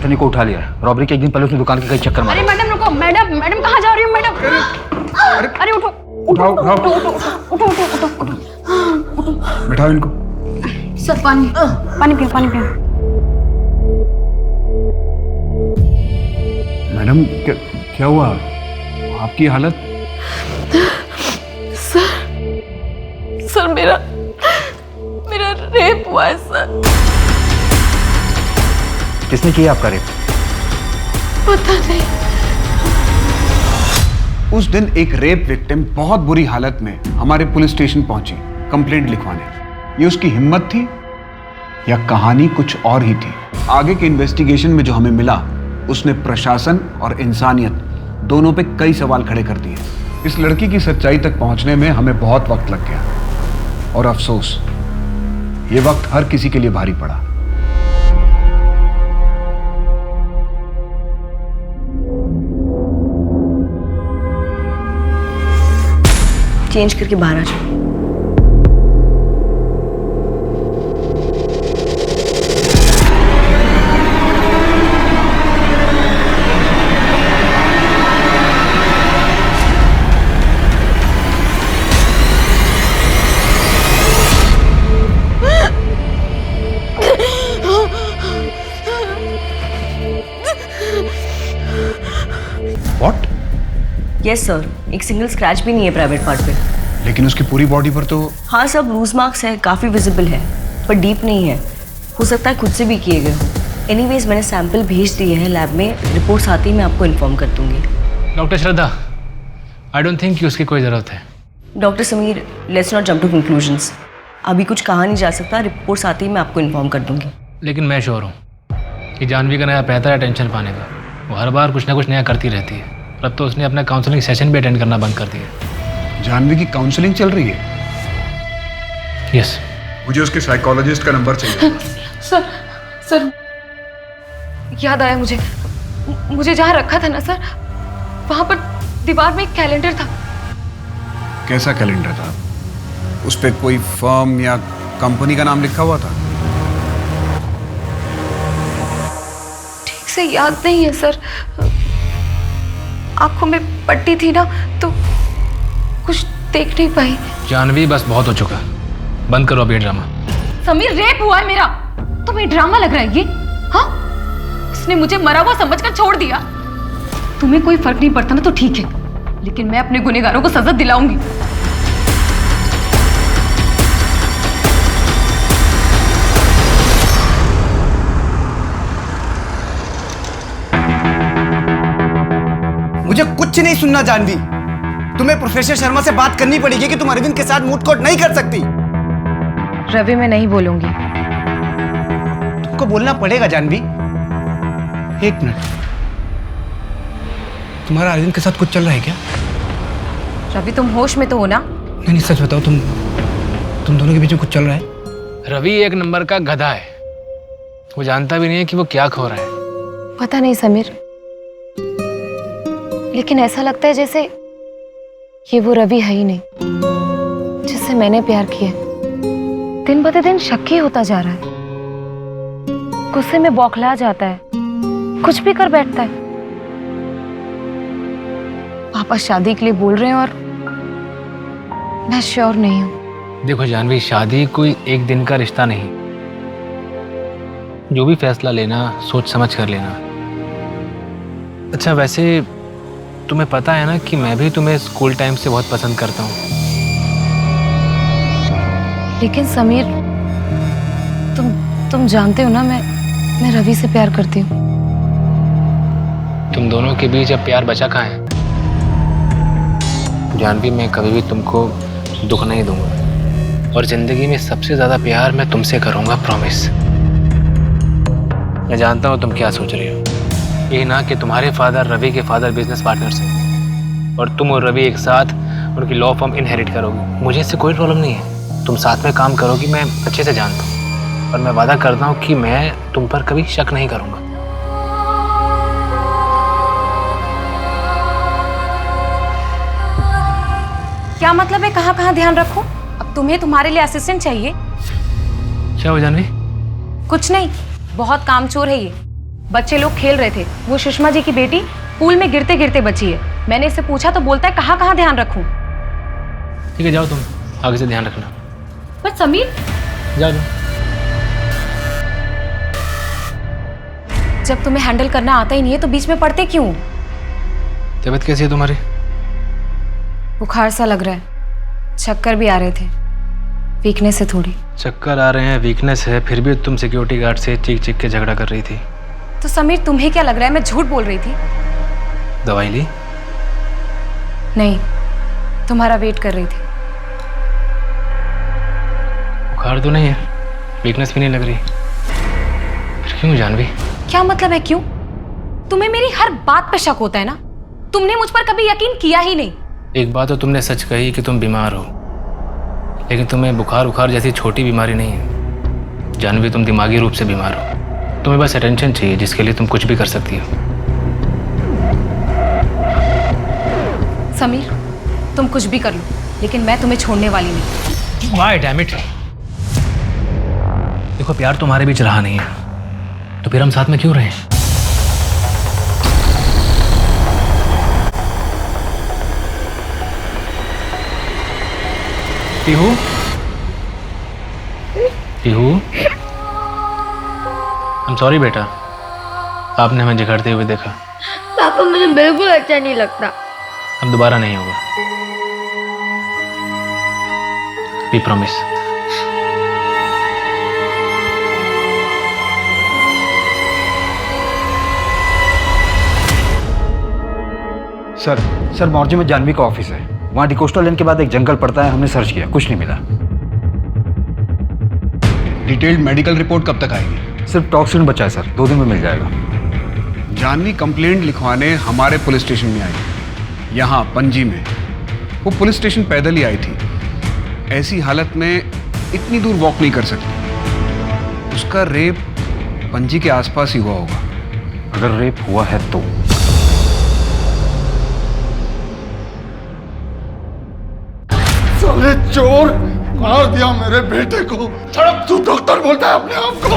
Anthony को उठा लिया है। रॉबरी के एक दिन पहले उसने दुकान के कई चक्कर मारे। अरे मैडम रुको, मैडम कहाँ जा रही हो मैडम? अरे उठो उठाओ उठाओ, बैठाओ इनको। सर पानी पियो। मैडम क्या हुआ आपकी हालत? सर मेरा रेप हुआ है सर। किसने किया आपका रेप? पता नहीं। उस दिन एक रेप विक्टिम बहुत बुरी हालत में हमारे पुलिस स्टेशन पहुंची कंप्लेंट लिखवाने। ये उसकी हिम्मत थी या कहानी कुछ और ही थी? आगे के इन्वेस्टिगेशन में जो हमें मिला उसने प्रशासन और इंसानियत दोनों पे कई सवाल खड़े कर दिए। इस लड़की की सच्चाई तक पहुंचने में हमें बहुत वक्त लग गया और अफसोस ये वक्त हर किसी के लिए भारी पड़ा। चेंज करके बाहर आ जाओ। What? यस सर, एक सिंगल स्क्रैच भी नहीं है प्राइवेट पार्ट पे। लेकिन उसकी पूरी बॉडी पर तो। हाँ सब लूज मार्क्स है, काफ़ी विजिबल है, पर डीप नहीं है। हो सकता है खुद से भी किए गए हो। एनीवेज मैंने सैंपल भेज दिए हैं लैब में, रिपोर्ट्स आती ही मैं आपको इन्फॉर्म कर दूंगी। Doctor Shraddha, I don't think कि उसकी कोई ज़रूरत है। Doctor Sameer, let's not jump to conclusions. अभी कुछ कहा नहीं जा सकता, रिपोर्ट्स आती ही मैं आपको इन्फॉर्म कर दूंगी। लेकिन मैं श्योर हूँ कि जानवी का नया पैसा है टेंशन पाने का। वो हर बार कुछ ना कुछ नया करती रहती है। अब तो उसने अपना काउंसलिंग सेशन भी अटेंड करना बंद कर दिया। जानवी की काउंसलिंग चल रही है? यस। मुझे उसके साइकोलॉजिस्ट का नंबर चाहिए। सर याद आया मुझे जहाँ रखा था ना सर, वहाँ पर दीवार में एक कैलेंडर था। कैसा कैलेंडर था? उस पे कोई फर्म या कंपनी का नाम लिखा हुआ था? ठीक से याद नहीं है सर, आंखों में पट्टी थी ना तो कुछ देख नहीं पाई। जानवी बस बहुत हो चुका, बंद करो अब ये ड्रामा। समीर रेप हुआ है मेरा, तुम्हें ड्रामा लग रहा है ये? हाँ, उसने मुझे मरा हुआ समझकर छोड़ दिया। तुम्हें कोई फर्क नहीं पड़ता ना तो ठीक है, लेकिन मैं अपने गुनहगारों को सजा दिलाऊंगी। मुझे कुछ नहीं सुनना जानवी। तुम्हें प्रोफेसर शर्मा से बात करनी पड़ेगी कि तुम अरविंद के साथ मूड कोर्ट नहीं कर सकती। रवि, मैं नहीं बोलूंगी। तुमको बोलना पड़ेगा जानवी। एक मिनट, तुम्हारा अरविंद के साथ कुछ चल रहा है क्या? रवि, तुम होश में तो हो ना? नहीं सच बताओ, तुम दोनों के बीच में कुछ चल रहा है? रवि एक नंबर का गधा है। वो जानता भी नहीं है कि वो क्या खो रहा है। पता नहीं समीर, लेकिन ऐसा लगता है जैसे ये वो रवि है ही नहीं जिससे मैंने प्यार किया। दिन ब दिन शक्की होता जा रहा है, गुस्से में बौखला जाता है, कुछ भी कर बैठता है। पापा शादी के लिए बोल रहे हैं और मैं श्योर नहीं हूं। देखो जानवी, शादी कोई एक दिन का रिश्ता नहीं। जो भी फैसला लेना सोच समझ कर लेना। अच्छा वैसे तुम्हें पता है ना कि मैं भी तुम्हें स्कूल टाइम से बहुत पसंद करता हूँ। लेकिन समीर, तुम जानते हो ना मैं रवि से प्यार करती हूँ। तुम दोनों के बीच अब प्यार बचा कहाँ है? जानवी, मैं कभी भी तुमको दुख नहीं दूंगा और जिंदगी में सबसे ज्यादा प्यार मैं तुमसे करूंगा, प्रॉमिस। मैं जानता हूँ तुम क्या सोच रही हो। ये ना कि तुम्हारे फादर रवि के फादर बिजनेस पार्टनर्स हैं और तुम और रवि एक साथ उनकी लॉ फर्म इनहेरिट करोगी। मुझे इससे कोई प्रॉब्लम नहीं है, तुम साथ में काम करोगी, मैं अच्छे से जानता हूँ। और मैं वादा करता हूँ कि मैं तुम पर कभी शक नहीं करूँगा। क्या मतलब है कहाँ कहाँ ध्यान रखो? अब तुम्हें तुम्हारे लिए असिस्टेंट चाहिए? क्या हो जानवी? कुछ नहीं, बहुत कामचोर है ये। बच्चे लोग खेल रहे थे, वो सुषमा जी की बेटी पूल में गिरते गिरते बची है। मैंने इससे पूछा तो बोलता है कहाँ कहाँ ध्यान रखूं। ठीक है जाओ, तुम आगे से ध्यान रखना। पर समीर, जाओ जाओ। जब तुम्हें हैंडल करना आता ही नहीं है तो बीच में पड़ते क्यों? तबीयत कैसी है तुम्हारी? बुखार सा लग रहा है, चक्कर भी आ रहे थे, वीकनेस है थोड़ी। चक्कर आ रहे हैं, वीकनेस है, फिर भी तुम सिक्योरिटी गार्ड से चीख चीख के झगड़ा कर रही थी। तो समीर तुम्हें क्या लग रहा है मैं झूठ बोल रही थी? दवाई ली? नहीं, तुम्हारा वेट कर रही थी। बुखार तो नहीं है, वीकनेस भी नहीं लग रही, फिर क्यों जानवी? क्या मतलब है क्यों? तुम्हें मेरी हर बात पे शक होता है ना? तुमने मुझ पर कभी यकीन किया ही नहीं। एक बात तो तुमने सच कही कि तुम बीमार हो, लेकिन तुम्हें बुखार जैसी छोटी बीमारी नहीं है जानवी, तुम दिमागी रूप से बीमार हो। तुम्हें बस अटेंशन चाहिए जिसके लिए तुम कुछ भी कर सकती हो। समीर, तुम कुछ भी कर लो, लेकिन मैं तुम्हें छोड़ने वाली नहीं। Why, damn it? देखो प्यार तुम्हारे बीच रहा नहीं है, तो फिर हम साथ में क्यों रहे? पीहू, पीहू, I'm sorry बेटा, आपने हमें झगड़ते हुए देखा। पापा मुझे बिल्कुल अच्छा नहीं लगता। अब दोबारा नहीं होगा। We promise। सर मॉर्जी में जानवी का ऑफिस है, वहाँ डिकोस्टा लेन के बाद एक जंगल पड़ता है, हमने सर्च किया, कुछ नहीं मिला। डिटेल्ड मेडिकल रिपोर्ट कब तक आएगी? सिर्फ टॉक्सिन बचा है सर, 2 दिन में मिल जाएगा। जानवी कंप्लेंट लिखवाने हमारे पुलिस स्टेशन में आई, यहाँ पणजी में। वो पुलिस स्टेशन पैदल ही आई थी, ऐसी हालत में इतनी दूर वॉक नहीं कर सकती। उसका रेप पणजी के आसपास ही हुआ होगा। अगर रेप हुआ है तो साले चोर, मार दिया मेरे बेटे को। तू डॉक्टर बोलता है अपने आप को?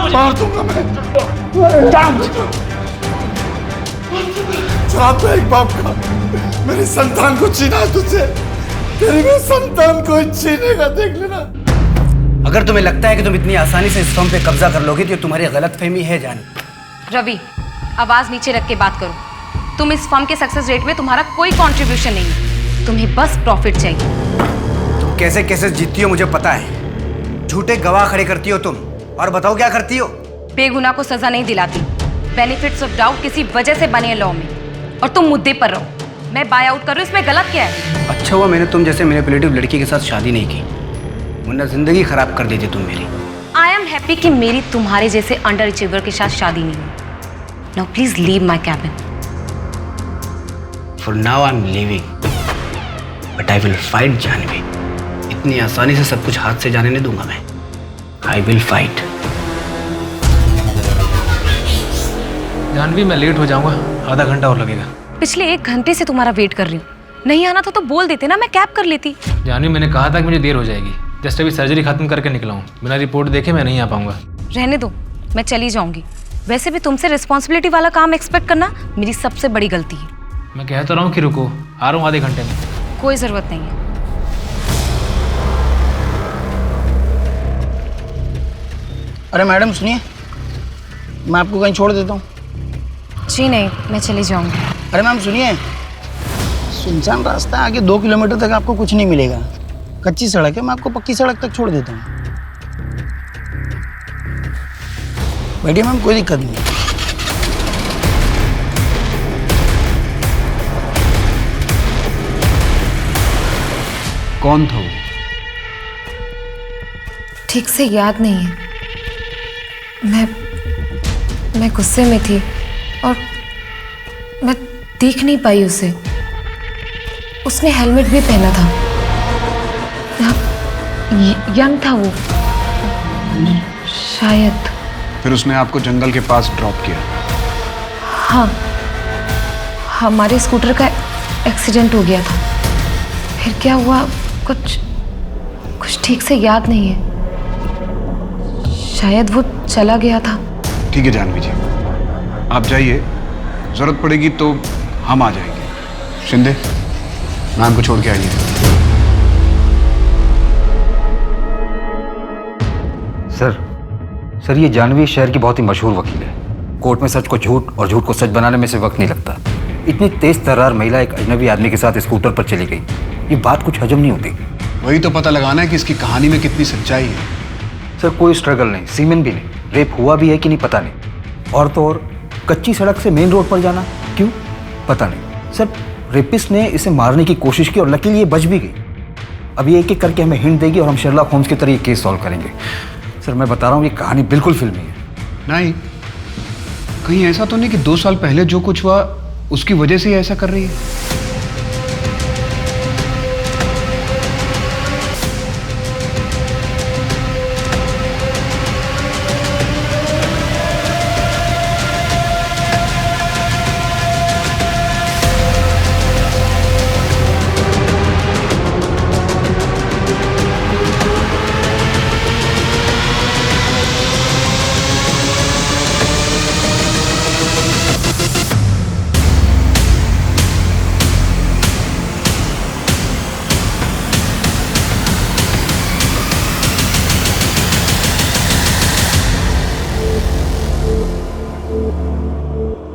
मार दूंगा मैं। श्राप है एक बाप का, मेरी संतान को छीना है तुझसे। तेरी भी संतान को छीनेगा, देख लेना। अगर तुम्हें लगता है कि तुम इतनी आसानी से इस फॉर्म पे कब्जा कर लोगे तो ये तुम्हारी गलतफहमी है जान। रवि, आवाज नीचे रख के बात करो। तुम इस फर्म के सक्सेस रेट में तुम्हारा कोई कंट्रीब्यूशन नहीं है, तुम्हें बस प्रॉफिट चाहिए। तुम कैसे कैसे जीतती हो मुझे पता है। झूठे गवाह खड़े करती हो तुम, और बताओ क्या करती हो? बेगुनाह को सजा नहीं दिलाती। बेनिफिट्स ऑफ डाउट किसी वजह से बने हैं लॉ में, और तुम मुद्दे पर रहो। मैं बाय आउट कर रही हूँ, इसमें गलत क्या है? अच्छा हुआ मैंने तुम जैसे मैनिपुलेटिव लड़की के साथ शादी नहीं की, वरना जिंदगी खराब कर देती तुम मेरी। आई एम हैप्पी कि मेरी तुम्हारे जैसे अंडर अचीवर के साथ शादी नहीं हुई। Now please leave my cabin. For now I am living, but I will fight Janvi. इतनी आसानी से सब कुछ हाथ से जाने नहीं दूंगा मैं। आई विल फाइट। जानवी मैं लेट हो जाऊंगा, आधा घंटा और लगेगा। पिछले 1 घंटे से तुम्हारा वेट कर रही हूँ। नहीं आना था तो बोल देते ना, मैं कैब कर लेती। जानवी मैंने कहा था कि मुझे देर हो जाएगी, जस्ट अभी सर्जरी खत्म करके निकला हूँ, बिना रिपोर्ट देखे मैं नहीं आ पाऊंगा। रहने दो, मैं चली जाऊंगी। वैसे भी तुमसे रिस्पॉन्सिबिलिटी वाला काम एक्सपेक्ट करना मेरी सबसे बड़ी गलती है। मैं कहता रहा हूँ कि रुको, आ रहा हूँ आधे घंटे में। कोई जरूरत नहीं है। अरे मैडम सुनिए, मैं आपको कहीं छोड़ देता हूँ। जी नहीं, मैं चली जाऊंगी। अरे मैम सुनिए, सुनसान रास्ता आगे 2 किलोमीटर तक आपको कुछ नहीं मिलेगा। कच्ची सड़क है, मैं आपको पक्की सड़क तक छोड़ देता हूँ। बैठिए मैम, कोई दिक्कत नहीं। कौन था वो? ठीक से याद नहीं है। मैं गुस्से में थी और मैं देख नहीं पाई उसे। उसने हेलमेट भी पहना था। यंग था वो शायद। फिर उसने आपको जंगल के पास ड्रॉप किया? हाँ, हमारे स्कूटर का एक्सीडेंट हो गया था। फिर क्या हुआ कुछ ठीक से याद नहीं है। शायद वो चला गया था। ठीक है जानवी जी, आप जाइए, जरूरत पड़ेगी तो हम आ जाएंगे। शिंदे, मैम को छोड़ के आइए। सर ये जानवी शहर की बहुत ही मशहूर वकील है। कोर्ट में सच को झूठ और झूठ को सच बनाने में से वक्त नहीं लगता। इतनी तेज तर्रार महिला एक अजनबी आदमी के साथ स्कूटर पर चली गई, ये बात कुछ हजम नहीं होती। वही तो पता लगाना है कि इसकी कहानी में कितनी सच्चाई है। सर कोई स्ट्रगल नहीं, सीमेन भी नहीं, रेप हुआ भी है कि नहीं पता नहीं। और तो और कच्ची सड़क से मेन रोड पर जाना क्यों पता नहीं। सर रेपिस्ट ने इसे मारने की कोशिश की और लकीली ये बच भी गई। अब ये एक एक करके हमें हिंट देगी और हम शेरलॉक होम्स की तरह ये केस सॉल्व करेंगे। सर मैं बता रहा हूँ ये कहानी बिल्कुल फिल्मी है। नहीं, कहीं ऐसा तो नहीं कि 2 साल पहले जो कुछ हुआ उसकी वजह से ही ऐसा कर रही है?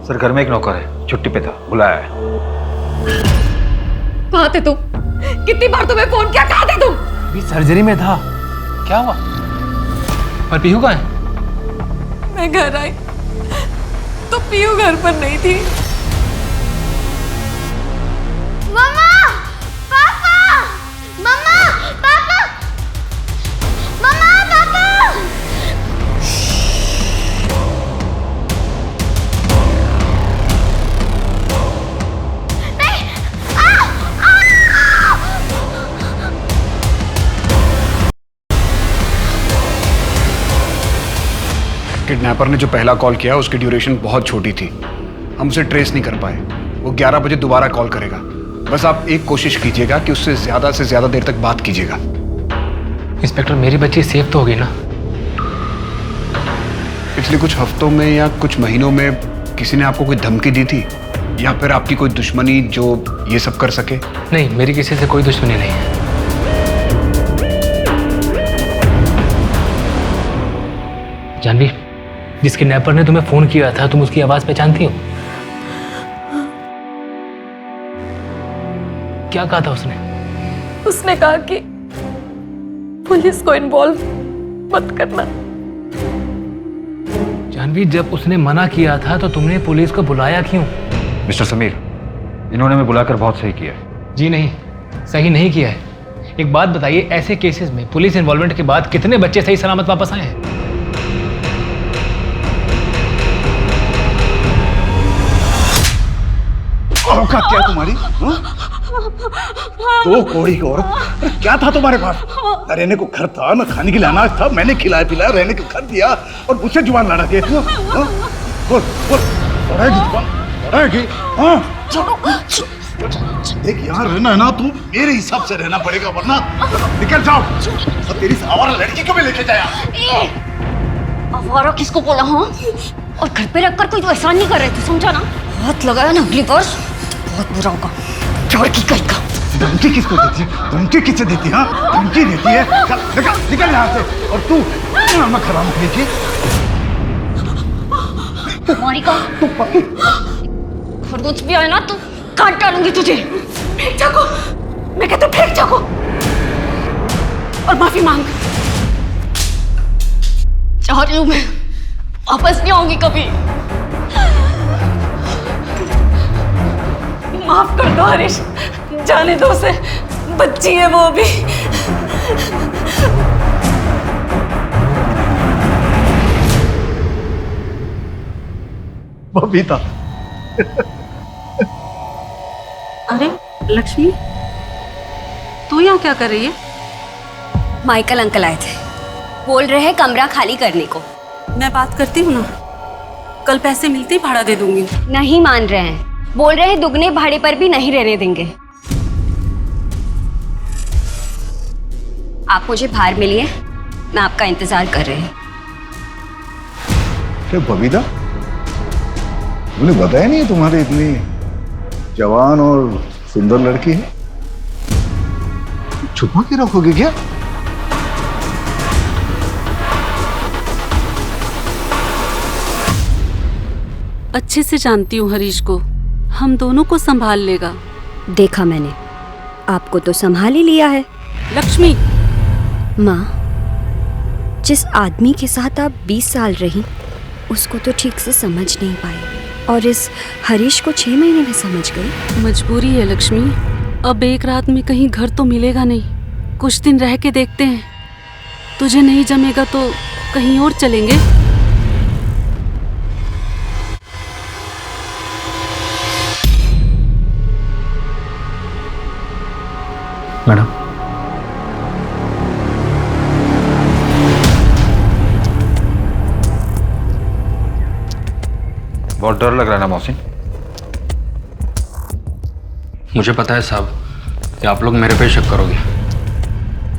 सर घर में एक नौकर है, छुट्टी पे था, बुलाया है। कहाँ थे तुम? कितनी बार तुम्हें फोन किया, कहाँ थे तुम? अभी सर्जरी में था। क्या हुआ? और पीहू कहाँ है? मैं घर आई तो पीहू घर पर नहीं थी। मम्मा, पापा, मम्मा, पापा, मम्मा, पापा। किडनैपर ने जो पहला कॉल किया उसकी ड्यूरेशन बहुत छोटी थी, हम उसे ट्रेस नहीं कर पाए। वो 11 बजे दोबारा कॉल करेगा। बस आप एक कोशिश कीजिएगा कि उससे ज्यादा से ज्यादा देर तक बात कीजिएगा। इंस्पेक्टर मेरी बच्ची सेफ तो होगी ना? पिछले कुछ हफ्तों में या कुछ महीनों में किसी ने आपको कोई धमकी दी थी या फिर आपकी कोई दुश्मनी जो ये सब कर सके? नहीं, मेरी किसी से कोई दुश्मनी नहीं है। जानवी, जिस किडनैपर ने तुम्हें फोन किया था तुम उसकी आवाज पहचानती हो? क्या कहा था उसने? उसने कहा कि पुलिस को इन्वॉल्व मत करना। जानवी, जब उसने मना किया था तो तुमने पुलिस को बुलाया क्यों? मिस्टर समीर, इन्होंने हमें बुलाकर बहुत सही किया है। जी नहीं, सही नहीं किया है। एक बात बताइए, ऐसे केसेस में पुलिस इन्वॉल्वमेंट के बाद कितने बच्चे सही सलामत वापस आए हैं? औकात क्या तुम्हारी? दो कौड़ी की औरत, क्या था तुम्हारे पास? न रहने को घर था, न खाने के लिए अनाज था। मैंने खिलाया पिलाया, रहने को घर दिया और मुझसे जुबान लड़ा के। बोल बोल, बढ़ाएगी जुबान, बढ़ाएगी। देख यहाँ रहना है ना, तू मेरे हिसाब से रहना पड़ेगा वरना निकल जाओ। और तेरी आवारा लड़की को भी लेके जाया। आवारा किसको बोला? हाँ, और घर पे रखकर कोई तो एहसान नहीं कर रहे थे, समझा ना? हाथ लगाया ना अगली बार बहुत बुरा होगा। छोड़ की कहीं का। धमकी किसको देती है? धमकी किससे देती है? धमकी देती है? निकल निकल यहाँ से। और तू नमक हराम की तुम्हारी का खरगोश भी आए ना तो काट डालूंगी तुझे। फेंक जाको, मैं कहता हूँ फेंक जाको और माफी मांग। चाह रही हूँ मैं, वापस नहीं आऊंगी कभी। माफ कर दो हरीश, जाने दो उसे, बच्ची है वो अभी। बबीता। अरे लक्ष्मी, तू यहाँ क्या कर रही है? माइकल अंकल आए थे, बोल रहे हैं कमरा खाली करने को। मैं बात करती हूँ ना, कल पैसे मिलते ही भाड़ा दे दूंगी। नहीं मान रहे हैं, बोल रहे हैं दुगने भाड़े पर भी नहीं रहने देंगे। आप मुझे बाहर मिलिए, मैं आपका इंतजार कर रही हूँ। बबीता, मुझे बताया नहीं तुम्हारी इतनी जवान और सुंदर लड़की है, छुपा के रखोगे क्या? अच्छे से जानती हूँ हरीश को, हम दोनों को संभाल लेगा। देखा मैंने, आपको तो संभाल ही लिया है। लक्ष्मी, माँ, जिस आदमी के साथ आप 20 साल रही उसको तो ठीक से समझ नहीं पाए और इस हरीश को 6 महीने में समझ गई। मजबूरी है लक्ष्मी, अब एक रात में कहीं घर तो मिलेगा नहीं, कुछ दिन रह के देखते हैं। तुझे नहीं जमेगा तो कहीं और चलेंगे। मैडम, बहुत डर लग रहा है ना मोहसिन? मुझे पता है साहब कि आप लोग मेरे पे शक करोगे।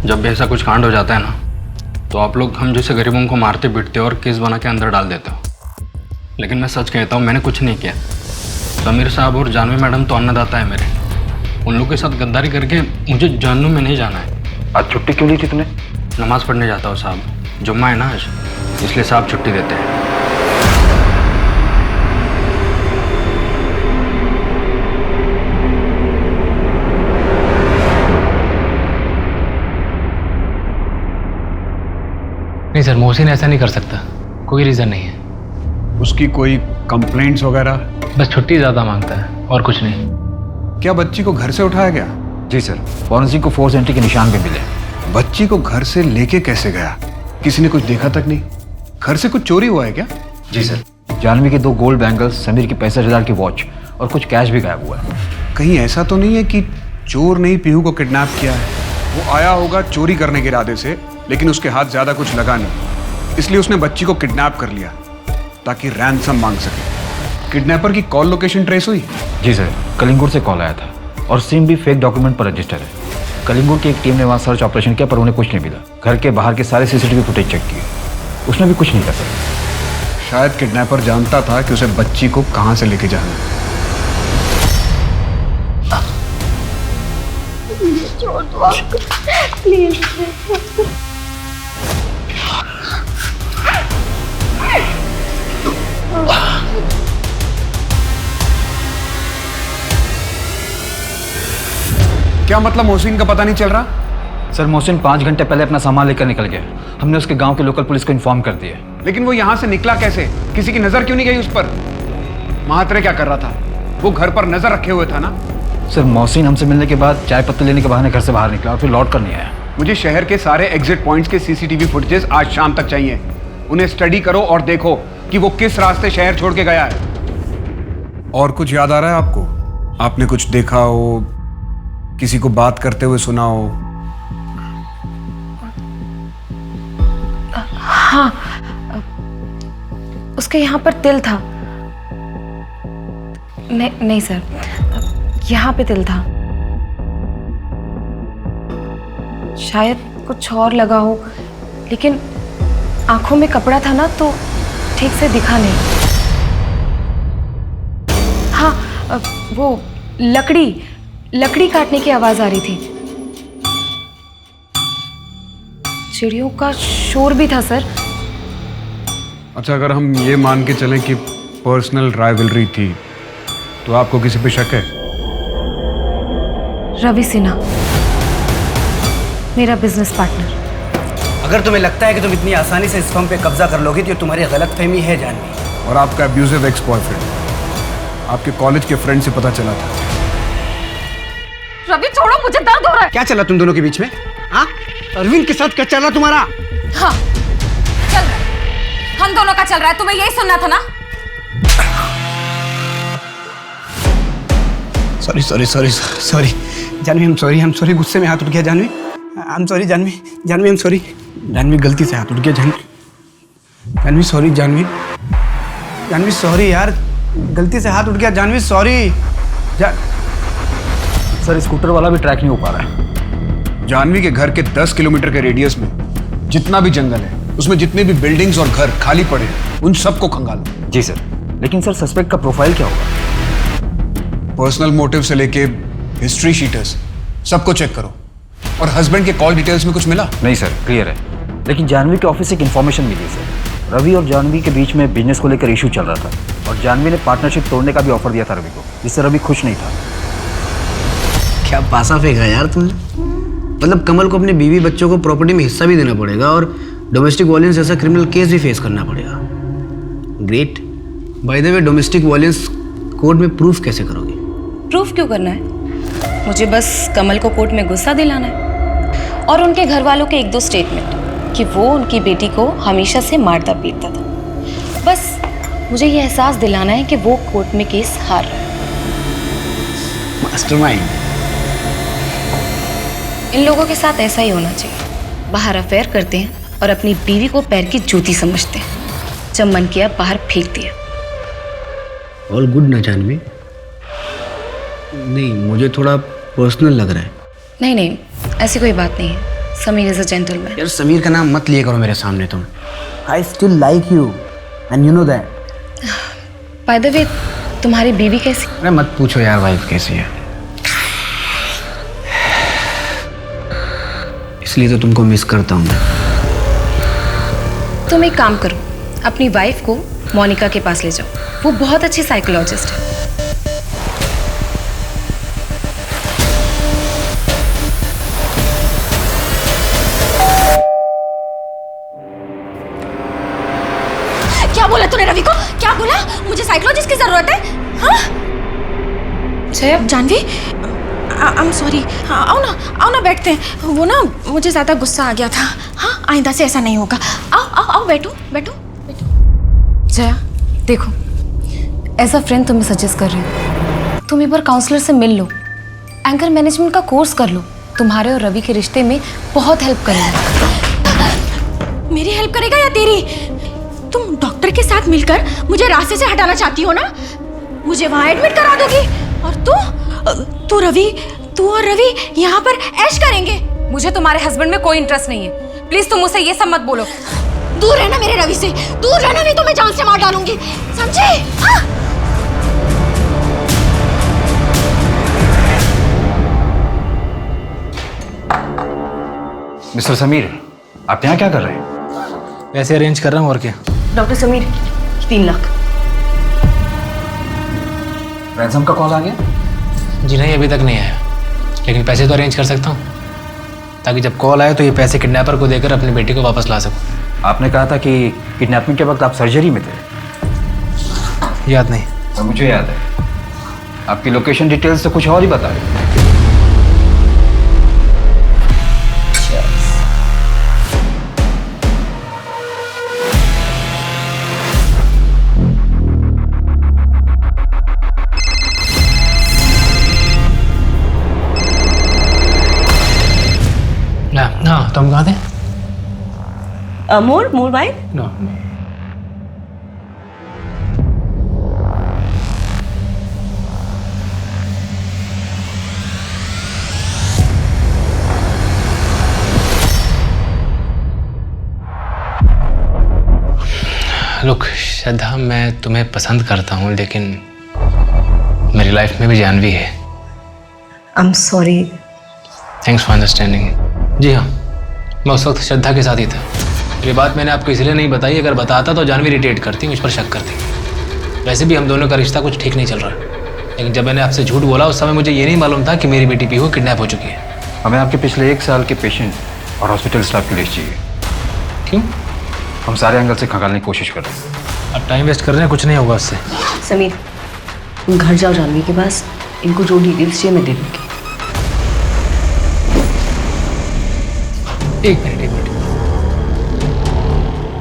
जब भी ऐसा कुछ कांड हो जाता है ना, तो आप लोग हम जैसे गरीबों को मारते पीटते और केस बना के अंदर डाल देते हो। लेकिन मैं सच कहता हूँ, मैंने कुछ नहीं किया। समीर साहब और जानवी मैडम तो अन्नदाता है मेरे, उन लोगों के साथ गद्दारी करके मुझे जानू में नहीं जाना है। आज छुट्टी क्यों ली थी तूने? नमाज पढ़ने जाता हूँ साहब, जुम्मा है ना आज, इसलिए साहब छुट्टी देते हैं। नहीं सर, मोहसिन ऐसा नहीं कर सकता, कोई रीज़न नहीं है। उसकी कोई कंप्लेंट्स वगैरह? बस छुट्टी ज़्यादा मांगता है और कुछ नहीं। क्या बच्ची को घर से उठाया गया? जी सर, फॉरेंसिक को फोर्स एंट्री के निशान भी मिले। बच्ची को घर से लेके कैसे गया? किसी ने कुछ देखा तक नहीं? घर से कुछ चोरी हुआ है क्या? जी सर, जानवी के 2 गोल्ड बैंगल्स, समीर की 65,000 की वॉच और कुछ कैश भी गायब हुआ है। कहीं ऐसा तो नहीं है कि चोर ने ही पीहू को किडनैप किया है? वो आया होगा चोरी करने के इरादे से, लेकिन उसके हाथ ज्यादा कुछ लगा नहीं, इसलिए उसने बच्ची को किडनैप कर लिया ताकि रैंसम मांग सके। किडनैपर की कॉल लोकेशन ट्रेस हुई? जी सर, कलिंगुर से कॉल आया था और सिम भी फेक डॉक्यूमेंट पर रजिस्टर है। कलिंगुर की एक टीम ने वहाँ सर्च ऑपरेशन किया पर उन्हें कुछ नहीं मिला। घर के बाहर के सारे सीसीटीवी फुटेज चेक किए, उसमें भी कुछ नहीं कर सका। शायद किडनैपर जानता था कि उसे बच्ची को कहाँ से लेके जाना है। क्या मतलब मोहसिन का पता नहीं चल रहा? सर, मोहसिन 5 घंटे पहले अपना सामान लेकर निकल गया। हमने उसके गांव के लोकल पुलिस को इन्फॉर्म कर दिया। लेकिन वो यहाँ से निकला कैसे? किसी की नजर क्यों नहीं गई उस पर? महात्रे क्या कर रहा था? वो घर पर नजर रखे हुए था ना? सर, मोहसिन हमसे मिलने के बाद चाय पत्ती लेने के बहाने घर से बाहर निकला और फिर लौट कर नहीं आया। मुझे शहर के सारे एग्जिट पॉइंट्स के सीसीटीवी फुटेजेस आज शाम तक चाहिए। उन्हें स्टडी करो और देखो कि वो किस रास्ते शहर छोड़ के गया है। और कुछ याद आ रहा है आपको? आपने कुछ देखा हो, किसी को बात करते हुए सुना हो? हाँ, उसके यहाँ पर तिल था। नहीं सर, यहाँ पे तिल था। शायद कुछ और लगा हो, लेकिन आंखों में कपड़ा था ना तो ठीक से दिखा नहीं। हाँ, वो लकड़ी काटने की आवाज आ रही थी। चिड़ियों का शोर भी था सर। अच्छा, अगर हम ये मान के चलें कि पर्सनल राइवलरी थी, तो आपको किसी पे शक है? रवि सिन्हा, मेरा बिजनेस पार्टनर। अगर तुम्हें लगता है कि तुम इतनी आसानी से इस फर्म पे कब्जा कर लोगे तो तुम्हारी गलतफहमी है जानवी। और आपका अब्यूजिव एक्स बॉयफ्रेंड आपके कॉलेज के फ्रेंड से पता चला था। रवि छोड़ो, मुझे दर्द हो रहा है। क्या चला तुम दोनों के बीच में? हाँ, अरविंद के साथ क्या चला तुम्हारा? हाँ, चल रहा है, हम दोनों का चल रहा है। तुम्हें यही सुनना था ना? सॉरी जानवी, हम सॉरी, गुस्से में हाथ उठ गया Janvi. I'm sorry Janvi, I'm sorry। Janvi गलती से हाथ उठ गया जानवी सॉरी जानवी सॉरी यार, गलती से हाथ उठ गया जानवी सॉरी। सर, स्कूटर वाला भी ट्रैक नहीं हो पा रहा है। जानवी के घर के 10 किलोमीटर के रेडियस में जितना भी जंगल है, उसमें जितने भी बिल्डिंग्स और घर खाली पड़े हैं, उन सबको खंगालो। जी सर, लेकिन सर सस्पेक्ट का प्रोफाइल क्या होगा? पर्सनल मोटिव से लेके हिस्ट्री शीटर्स सबको चेक करो। और हस्बैंड के कॉल डिटेल्स में कुछ मिला? नहीं सर, क्लियर है। लेकिन जानवी के ऑफिस से एक इन्फॉर्मेशन मिली सर। रवि और जानवी के बीच में बिजनेस को लेकर इशू चल रहा था और जानवी ने पार्टनरशिप तोड़ने का भी ऑफर दिया था रवि को, जिससे रवि खुश नहीं था। क्या पासा फेंका यार तुमने। मतलब कमल को अपने बीवी बच्चों को प्रॉपर्टी में हिस्सा भी देना पड़ेगा और डोमेस्टिक वायलेंस जैसा क्रिमिनल केस भी फेस करना पड़ेगा। Great. By the way, domestic violence court में प्रूफ कैसे करोगे? प्रूफ क्यों करना है? मुझे बस कमल को कोर्ट में गुस्सा दिलाना है और उनके घर वालों के 1-2 स्टेटमेंट कि वो उनकी बेटी को हमेशा से मारता पीटता था। बस मुझे ये एहसास दिलाना है कि वो कोर्ट में केस हार रहा है। मास्टरमाइंड। इन लोगों के साथ ऐसा ही होना चाहिए। बाहर अफेयर करते हैं और अपनी बीवी को पैर की जूती समझते हैं। जब मन किया बाहर फेंक दिया। ऑल गुड ना जानवी? नहीं, मुझे थोड़ा पर्सनल लग रहा है। नहीं नहीं, ऐसी कोई बात नहीं है। Sameer is a gentleman. यार समीर का नाम मत लिया करो मेरे सामने तुम। I still like you and you know that. By the way, तुम्हारी बीवी कैसी? अरे मत पूछो यार वाइफ कैसी है। इसलिए तो तुमको मिस करता हूँ। तुम एक काम करो, अपनी वाइफ को मोनिका के पास ले जाओ। वो बहुत अच्छी साइकोलॉजिस्ट है। क्या बोला तूने रवि को? क्या बोला? मुझे साइकोलॉजिस्ट की जरूरत है? हाँ? Janvi, I am sorry. आओ ना बैठते हैं। वो ना मुझे ज़्यादा गुस्सा आ गया था। हाँ, आइंदा से ऐसा नहीं होगा। आओ बैठो। जया, देखो, एज अ फ्रेंड तुम्हें सजेस्ट कर रही हूँ, तुम एक बार काउंसलर से मिल लो, एंकर मैनेजमेंट का कोर्स कर लो। तुम्हारे और रवि के रिश्ते में बहुत हेल्प करेगा। मेरी हेल्प करेगा या तेरी? तुम डॉक्टर के साथ मिलकर मुझे रास्ते से हटाना चाहती हो ना? मुझे वहां एडमिट करा दोगी और तू और रवि यहाँ पर ऐश करेंगे। मुझे तुम्हारे हस्बैंड में कोई इंटरेस्ट नहीं है। प्लीज तुम मुझसे ये सब मत बोलो। दूर रहना मेरे रवि से, दूर रहना, नहीं तो मैं जान से मार डालूंगी, समझे? हाँ? मिस्टर समीर, आप यहाँ क्या कर रहे हैं? पैसे अरेंज कर रहा हूँ और क्या। डॉक्टर समीर, 3 लाख। रैंसम का कॉल आ गया? जी नहीं, अभी तक नहीं आया, लेकिन पैसे तो अरेंज कर सकता हूँ ताकि जब कॉल आए तो ये पैसे किडनैपर को देकर अपनी बेटी को वापस ला सकूँ। आपने कहा था कि किडनैपिंग के वक्त आप सर्जरी में थे। याद नहीं? और मुझे याद है। आपकी लोकेशन डिटेल्स तो कुछ और ही बता रहे। हाँ, तुम कहाँ थे? More by. नो। लुक श्रद्धा, मैं तुम्हें पसंद करता हूँ, लेकिन मेरी लाइफ में भी जानवी है। I am sorry. Thanks for understanding. जी हाँ, मैं उस वक्त श्रद्धा के साथ ही था। ये बात मैंने आपको इसलिए नहीं बताई, अगर बताता तो जानवी इरिटेट करती, मुझ पर शक करती। वैसे भी हम दोनों का रिश्ता कुछ ठीक नहीं चल रहा, लेकिन जब मैंने आपसे झूठ बोला उस समय मुझे ये नहीं मालूम था कि मेरी बेटी पीहू किडनैप हो चुकी है। हमें आपके पिछले 1 साल के पेशेंट और हॉस्पिटल स्टाफ की लिस्ट चाहिए। क्यों? हम सारे एंगल से खंगालने की कोशिश कर रहे हैं। अब टाइम वेस्ट कर रहे हैं, कुछ नहीं होगा उससे। समीर, तुम घर जाओ जानवी के पास, इनको जो डिटेल्स चाहिए मैं दे दूँगी। एक मिनट।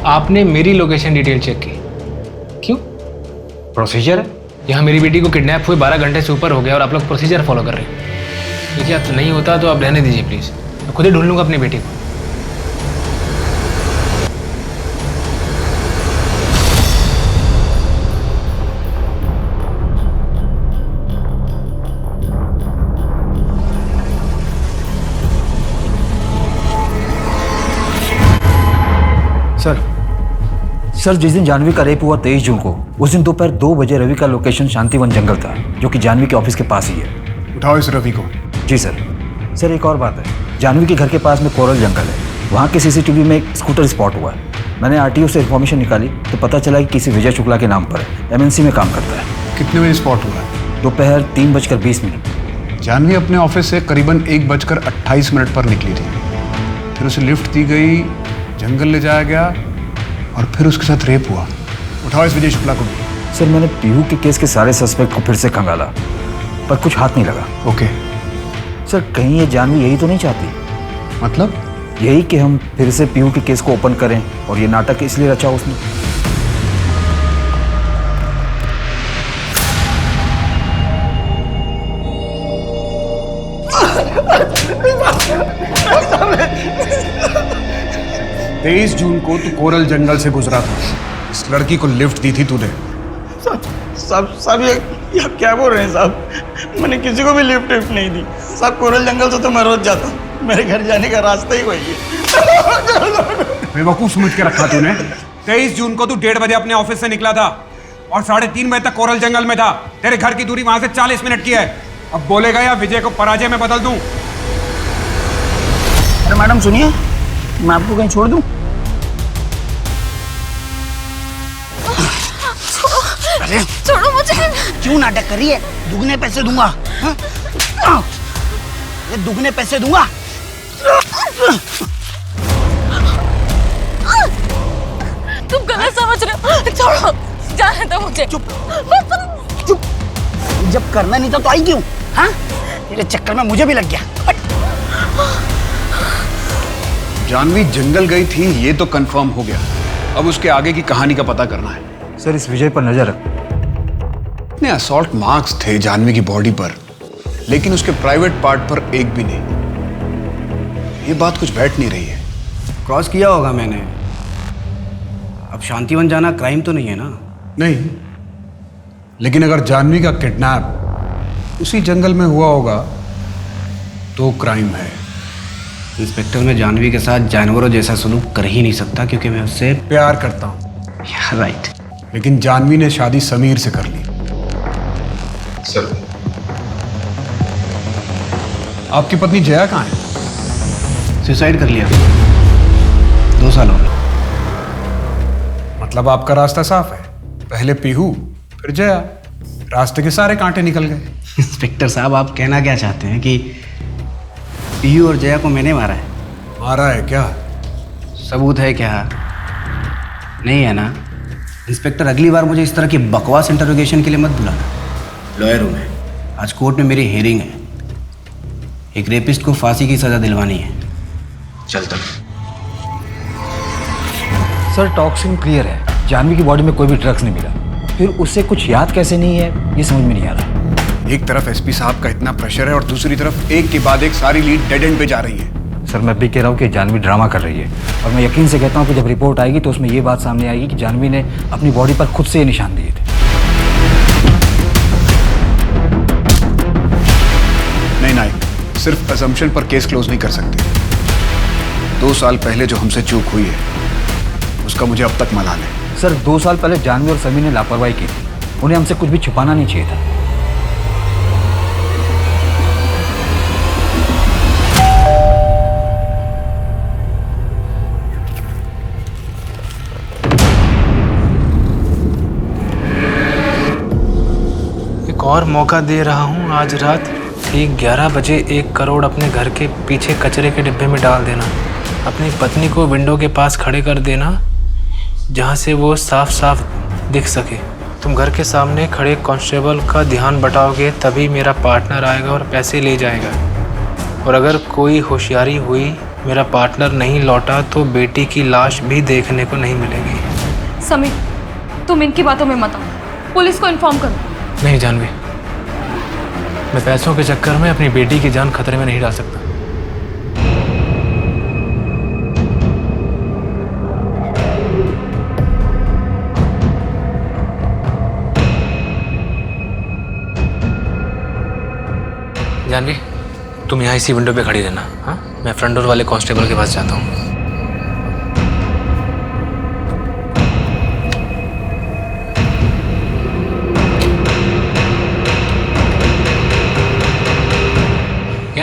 आपने मेरी लोकेशन डिटेल चेक की? क्यों? प्रोसीजर है। यहाँ मेरी बेटी को किडनैप हुए 12 घंटे से ऊपर हो गया और आप लोग प्रोसीजर फॉलो कर रहे हैं। देखिए, आप नहीं होता तो आप रहने दीजिए प्लीज़, मैं खुद ही ढूंढ लूँगा अपनी बेटी को। सर जिस दिन जानवी का रेप हुआ 23 जून को, उस दिन दोपहर 2 बजे रवि का लोकेशन शांतिवन जंगल था, जो कि जानवी के ऑफिस के पास ही है। उठाओ इस रवि को। जी सर। सर एक और बात है, जानवी के घर के पास में कोरल जंगल है, वहाँ के सीसीटीवी में एक स्कूटर स्पॉट हुआ है। मैंने आरटीओ से इन्फॉर्मेशन निकाली तो पता चला कि किसी विजय शुक्ला के नाम पर है, एमएनसी में काम करता है। कितने बजे स्पॉट हुआ है? दोपहर 3:20 जानवी अपने ऑफिस से करीबन 1:28 पर निकली थी। फिर उसे लिफ्ट दी गई, जंगल ले जाया गया और फिर उसके साथ रेप हुआ। उठाओ इस विजय शुक्ला को भी। सर मैंने पीहू के केस के सारे सस्पेक्ट को फिर से खंगाला, पर कुछ हाथ नहीं लगा। ओके। सर कहीं ये जानवी यही तो नहीं चाहती? मतलब? यही कि हम फिर से पीहू के केस को ओपन करें, और ये नाटक इसलिए रचा उसने। तेईस जून को तू कोरल जंगल से गुजरा था, इस लड़की को लिफ्ट दी थी तूने। साहब ये आप क्या बोल रहे हैं साहब? मैंने किसी को भी लिफ्ट नहीं दी साहब। कोरल जंगल से तो मैं रोज जाता हूँ, मेरे घर जाने का रास्ता ही वही है। बेवकूफ समझ के रखा तूने। 23 जून को तू 1:30 बजे अपने ऑफिस से निकला था और 3:30 बजे तक कोरल जंगल में था। तेरे घर की दूरी वहां से 40 मिनट की है। अब बोलेगा या विजय को पराजय में बदल दूं? अरे मैडम सुनिए, मैं आपको कहीं छोड़ दूं? अरे छोड़ो मुझे। क्यों नाटक कर रही है? दुगने पैसे दूंगा। दुगने पैसे दूंगा। तुम गलत समझ रहे हो। छोड़ो, जाने दो मुझे। चुप चुप। जब करना नहीं था तो आई क्यों? हाँ, तेरे चक्कर में मुझे भी लग गया। जानवी जंगल गई थी ये तो कंफर्म हो गया, अब उसके आगे की कहानी का पता करना है। सर इस विजय पर नजर रख। इतने असॉल्ट मार्क्स थे जानवी की बॉडी पर, लेकिन उसके प्राइवेट पार्ट पर एक भी नहीं। ये बात कुछ बैठ नहीं रही है। क्रॉस किया होगा मैंने। अब शांतिवन जाना क्राइम तो नहीं है ना? नहीं, लेकिन अगर जानवी का किडनैप उसी जंगल में हुआ होगा तो क्राइम है। इंस्पेक्टर, मैं जानवी के साथ जानवरों जैसा सलूक कर ही नहीं सकता, क्योंकि मैं उससे प्यार करता हूं। राइट। लेकिन जानवी ने शादी समीर से कर ली। सर, आपकी पत्नी जया कहाँ है? सुसाइड कर लिया 2 साल हो गए। मतलब आपका रास्ता साफ है, पहले पीहू फिर जया, रास्ते के सारे कांटे निकल गए। इंस्पेक्टर साहब, आप कहना क्या चाहते हैं कि पीयू और जया को मैंने मारा है? मारा है क्या? सबूत है क्या? नहीं है ना? इंस्पेक्टर, अगली बार मुझे इस तरह की बकवास इंटरोगेशन के लिए मत बुलाना। लॉयर हूँ मैं, आज कोर्ट में मेरी हियरिंग है। एक रेपिस्ट को फांसी की सजा दिलवानी है। चलता। सर टॉक्सिन क्लियर है, जानवी की बॉडी में कोई भी ड्रग्स नहीं मिला, फिर उससे कुछ याद कैसे नहीं है ये समझ में नहीं आ रहा। एक तरफ एसपी साहब का इतना प्रेशर है और दूसरी तरफ एक के बाद एक सारी लीड डेड एंड पे जा रही है। सर मैं भी कह रहा हूँ कि जानवी ड्रामा कर रही है, और मैं यकीन से कहता हूँ कि जब रिपोर्ट आएगी तो उसमें ये बात सामने आएगी कि जानवी ने अपनी बॉडी पर खुद से ये निशान दिए थे। नहीं नायक, सिर्फ असम्पशन पर केस क्लोज नहीं कर सकते। 2 साल पहले जो हमसे चूक हुई है उसका मुझे अब तक मलाल है। सर 2 साल पहले जानवी और समीर ने लापरवाही की थी, उन्हें हमसे कुछ भी छुपाना नहीं चाहिए था। एक और मौका दे रहा हूँ, आज रात ठीक 11 बजे 1 करोड़ अपने घर के पीछे कचरे के डिब्बे में डाल देना। अपनी पत्नी को विंडो के पास खड़े कर देना, जहाँ से वो साफ साफ दिख सके। तुम घर के सामने खड़े कांस्टेबल का ध्यान बटाओगे, तभी मेरा पार्टनर आएगा और पैसे ले जाएगा। और अगर कोई होशियारी हुई, मेरा पार्टनर नहीं लौटा, तो बेटी की लाश भी देखने को नहीं मिलेगी। समीर, तुम इनकी बातों में मत आओ, पुलिस को इन्फॉर्म करो। नहीं जानवी, मैं पैसों के चक्कर में अपनी बेटी की जान खतरे में नहीं डाल सकता। जानवी, तुम यहाँ इसी विंडो पे खड़ी रहना। हाँ, मैं फ्रंट डोर वाले कांस्टेबल के पास जाता हूँ।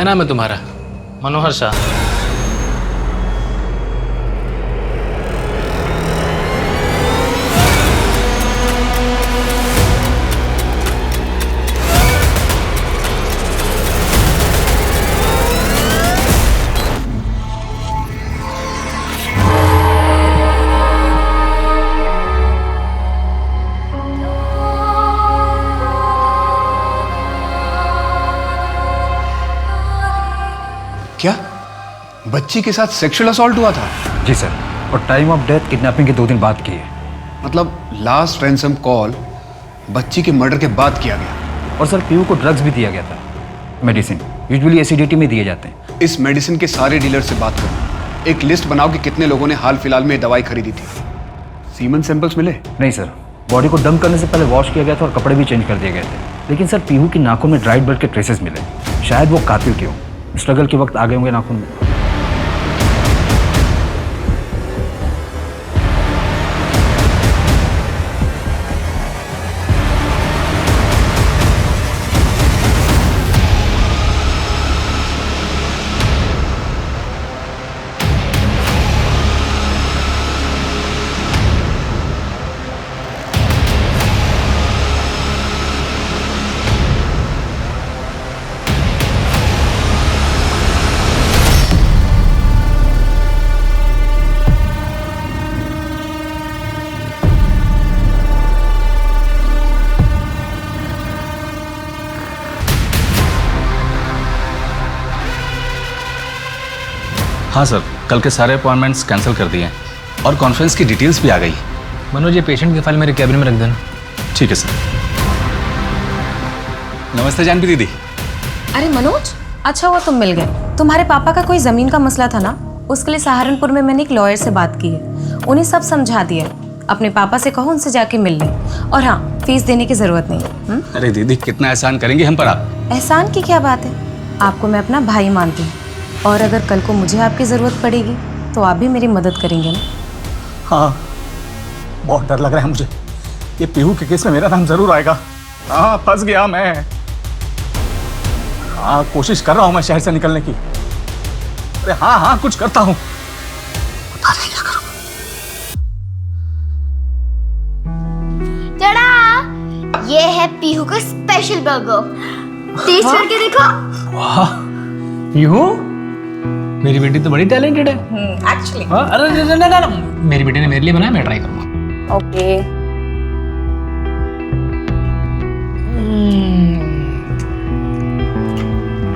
नाम है तुम्हारा? मनोहर शाह। क्या बच्ची के साथ सेक्सुअल असॉल्ट हुआ था? जी सर, और टाइम ऑफ डेथ किडनैपिंग के 2 दिन बाद की है। मतलब लास्ट रैंसम कॉल बच्ची के मर्डर के बाद किया गया। और सर पीयू को ड्रग्स भी दिया गया था, मेडिसिन, यूजुअली एसिडिटी में दिए जाते हैं। इस मेडिसिन के सारे डीलर से बात करो, एक लिस्ट बनाओ कि कितने लोगों ने हाल फिलहाल में दवाई खरीदी थी। सीमन सैंपल्स मिले? नहीं सर, बॉडी को डंप करने से पहले वॉश किया गया था और कपड़े भी चेंज कर दिए गए थे। लेकिन सर पीहू की नाखून में ड्राइड ब्लड के ट्रेसेस मिले। शायद वो कातिल क्यों स्ट्रगल के वक्त आ गए होंगे नाखून में। हाँ सर, कल के सारे अपॉइंटमेंट्स कैंसिल कर दिए हैं और कॉन्फ्रेंस की डिटेल्स भी आ गई। मनोज, ये पेशेंट की फाइल मेरे कैबिन में रख देना। ठीक है सर। नमस्ते जानवी दीदी। अरे मनोज, अच्छा हुआ तुम मिल गए। तुम्हारे पापा का कोई जमीन का मसला था ना, उसके लिए सहारनपुर में मैंने एक लॉयर से बात की है, उन्हें सब समझा दिया। अपने पापा से कहो उनसे जाके मिल लें, और हाँ, फीस देने की जरूरत नहीं है। अरे दीदी, कितना एहसान करेंगे हम पर आप। एहसान की क्या बात है, आपको मैं अपना भाई मानती हूँ, और अगर कल को मुझे आपकी ज़रूरत पड़ेगी तो आप भी मेरी मदद करेंगे ना? हाँ, बहुत डर लग रहा है मुझे। ये पीहू के केस में मेरा नाम जरूर आएगा। हाँ, फंस गया मैं। हाँ, कोशिश कर रहा हूँ मैं शहर से निकलने की। अरे हाँ हाँ, कुछ करता हूँ। पता नहीं क्या करूँ। टड़ा! ये है पीहू का स्पेशल बर्गर। टेस्ट करके देखो। वाह, पीहू, मेरी बेटी तो बड़ी टैलेंटेड है। एक्चुअली। अरे ना, मेरी बेटी ने मेरे लिए बनाया, मैं ट्राई करूंगा। ओके।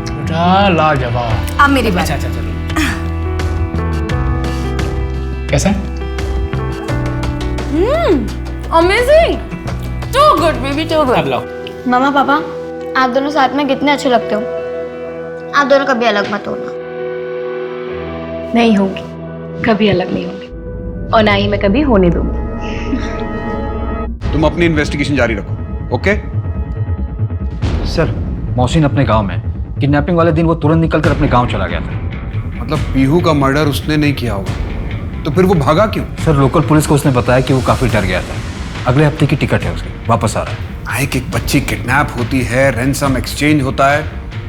बेटा लाजवाब। अब मेरी बात। अच्छा, चलो। कैसा है? Amazing, too good baby, too good. अब लाओ। मामा पापा, आप दोनों साथ में कितने अच्छे लगते हो। आप दोनों कभी अलग मत होना। नहीं होगी, कभी अलग नहीं होगी, और ना ही मैं कभी होने दूंगी। तुम अपनी इन्वेस्टिगेशन जारी रखो, ओके? सर, मोहसिन अपने गांव में किडनैपिंग वाले दिन वो तुरंत निकलकर अपने गांव चला गया था। मतलब पीहू का मर्डर उसने नहीं किया होगा, तो फिर वो भागा क्यों? सर, लोकल पुलिस को उसने बताया कि वो काफी डर गया था। अगले हफ्ते की टिकट है उसकी, वापस आ रहा है। एक बच्ची किडनैप होती है, रैंसम एक्सचेंज होता है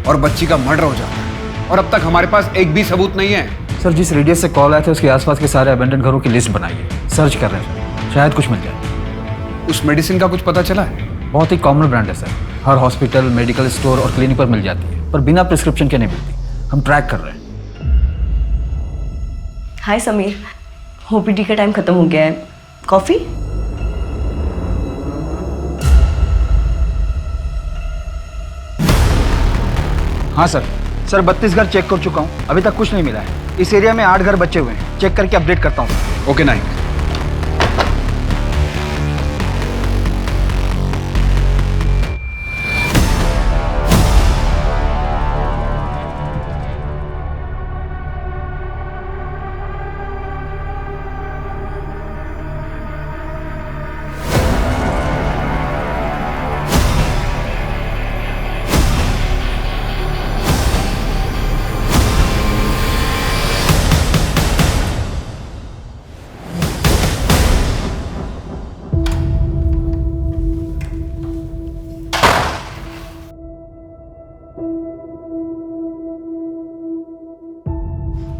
और बच्ची का मर्डर हो जाता है, और अब तक हमारे पास एक भी सबूत नहीं है। सर, जिस रेडियस से कॉल आए थे उसके आसपास के सारे अबेंडन घरों की लिस्ट बनाई है, सर्च कर रहे हैं, शायद कुछ मिल जाए। उस मेडिसिन का कुछ पता चला है? बहुत ही कॉमन ब्रांड है सर, हर हॉस्पिटल, मेडिकल स्टोर और क्लिनिक पर मिल जाती है, पर बिना प्रिस्क्रिप्शन के नहीं मिलती। हम ट्रैक कर रहे हैं। हाय समीर, ओपीडी का टाइम खत्म हो गया है, कॉफी? हाँ सर, 32 घर चेक कर चुका हूँ, अभी तक कुछ नहीं मिला है। इस एरिया में 8 घर बचे हुए हैं, चेक करके अपडेट करता हूँ। ओके नाइक।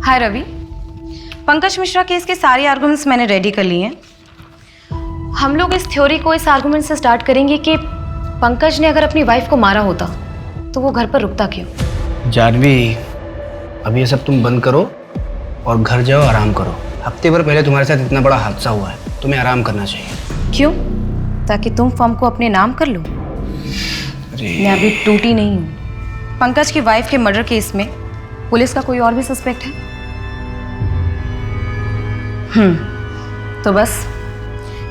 हाय रवि, पंकज मिश्रा केस के सारे आर्गुमेंट्स मैंने रेडी कर लिए हैं। हम लोग इस थ्योरी को इस आर्गुमेंट से स्टार्ट करेंगे कि पंकज ने अगर अपनी वाइफ को मारा होता तो वो घर पर रुकता क्यों। जानवी, अब ये सब तुम बंद करो और घर जाओ, आराम करो। हफ्ते भर पहले तुम्हारे साथ इतना बड़ा हादसा हुआ है, तुम्हें आराम करना चाहिए। क्यों? ताकि तुम फर्म को अपने नाम कर लो। मैं अभी टूटी नहीं हूँ। पंकज की वाइफ के मर्डर केस में पुलिस का कोई और भी सस्पेक्ट है? तो बस